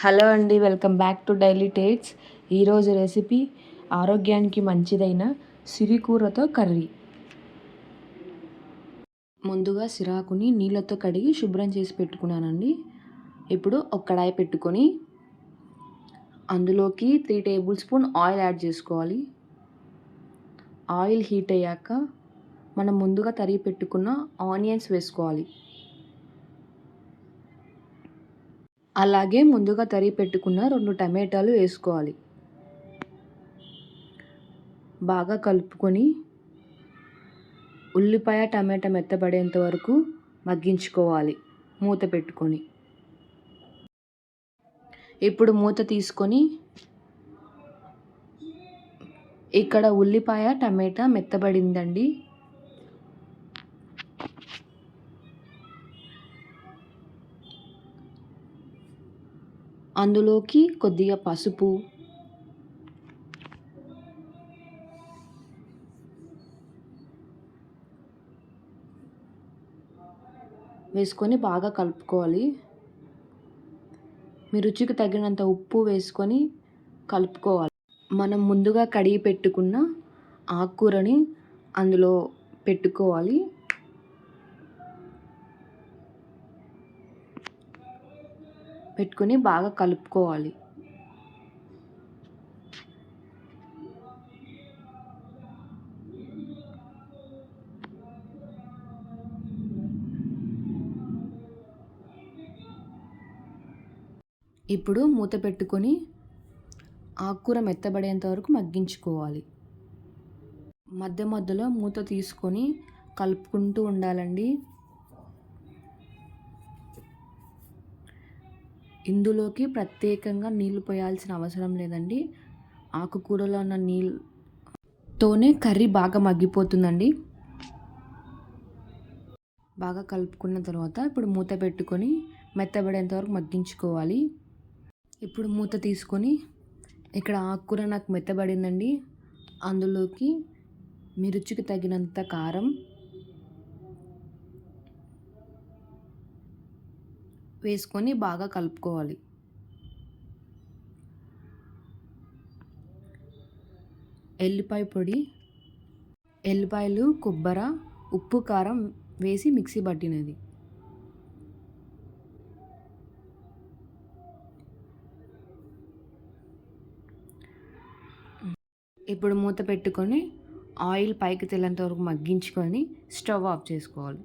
Hello అండి, welcome back to daily టేట్స్. ఈరోజు recipe ఆరోగ్యానికి మంచిదైన సిరికూరతో కర్రీ. ముందుగా సిరాకుని నీళ్ళతో కడిగి శుభ్రం చేసి పెట్టుకున్నానండి. ఇప్పుడు ఒక కడాయి పెట్టుకొని అందులోకి 3 టేబుల్ స్పూన్ ఆయిల్ యాడ్ చేసుకోవాలి. ఆయిల్ హీట్ అయ్యాక మనం ముందుగా తరిగి పెట్టుకున్న ఆనియన్స్ వేసుకోవాలి. అలాగే ముందుగా తరిగి పెట్టుకున్న 2 టమాటాలు వేసుకోవాలి. బాగా కలుపుకొని ఉల్లిపాయ టమాటా మెత్తబడేంత వరకు మగ్గించుకోవాలి మూత పెట్టుకొని. ఇప్పుడు మూత తీసుకొని ఇక్కడ ఉల్లిపాయ టమాటా మెత్తబడిందండి. అందులోకి కొద్దిగా పసుపు, వేసుకొని బాగా కలుపుకోవాలి. మీ రుచికి తగినంత ఉప్పు వేసుకొని కలుపుకోవాలి. మనం ముందుగా కడిగి పెట్టుకున్న ఆకుకూరని అందులో పెట్టుకోవాలి. పెట్టుకొని బాగా కలుపుకోవాలి. ఇప్పుడు మూత పెట్టుకొని ఆకుకూర మెత్తబడేంత వరకు మగ్గించుకోవాలి. మధ్య మధ్యలో మూత తీసుకొని కలుపుకుంటూ ఉండాలండి. ఇందులోకి ప్రత్యేకంగా నీళ్లు పోయాల్సిన అవసరం లేదండి. ఆకుకూరలో ఉన్న నీళ్ళతోనే కర్రీ బాగా మగ్గిపోతుందండి. బాగా కలుపుకున్న తర్వాత ఇప్పుడు మూత పెట్టుకొని మెత్తబడేంత వరకు మగ్గించుకోవాలి. ఇప్పుడు మూత తీసుకొని ఇక్కడ ఆకుకూర నాకు మెత్తబడిందండి. అందులోకి మీ రుచికి తగినంత కారం వేసుకొని బాగా కలుపుకోవాలి. ఎల్లిపాయ పొడి, ఎల్లిపాయలు, కొబ్బరి, ఉప్పు, కారం వేసి మిక్సీ పట్టినది. ఇప్పుడు మూత పెట్టుకొని ఆయిల్ పైకి తేలేంత వరకు మగ్గించుకొని స్టవ్ ఆఫ్ చేసుకోవాలి.